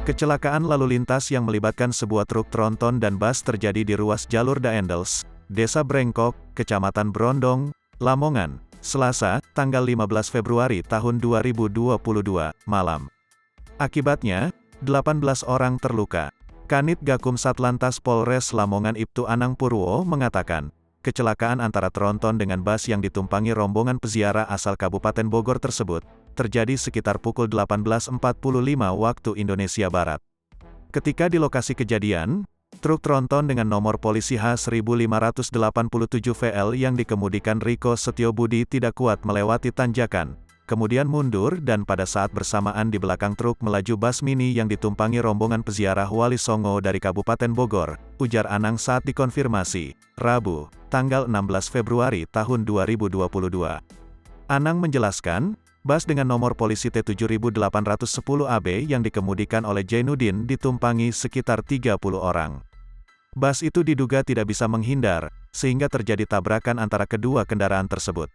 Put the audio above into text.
Kecelakaan lalu lintas yang melibatkan sebuah truk tronton dan bus terjadi di ruas jalur Daendels, Desa Brengkok, Kecamatan Brondong, Lamongan, Selasa, tanggal 15 Februari tahun 2022, malam. Akibatnya, 18 orang terluka. Kanit Gakum Satlantas Polres Lamongan Ibtu Anang Purwo mengatakan, kecelakaan antara tronton dengan bus yang ditumpangi rombongan peziarah asal Kabupaten Bogor tersebut, terjadi sekitar pukul 18.45 waktu Indonesia Barat. Ketika di lokasi kejadian, truk tronton dengan nomor polisi H1587VL yang dikemudikan Riko Setiobudi tidak kuat melewati tanjakan, kemudian mundur dan pada saat bersamaan di belakang truk melaju bus mini yang ditumpangi rombongan peziarah Wali Songo dari Kabupaten Bogor, ujar Anang saat dikonfirmasi, Rabu, tanggal 16 Februari tahun 2022. Anang menjelaskan, bus dengan nomor polisi T7810AB yang dikemudikan oleh Jainuddin ditumpangi sekitar 30 orang. Bus itu diduga tidak bisa menghindar, sehingga terjadi tabrakan antara kedua kendaraan tersebut.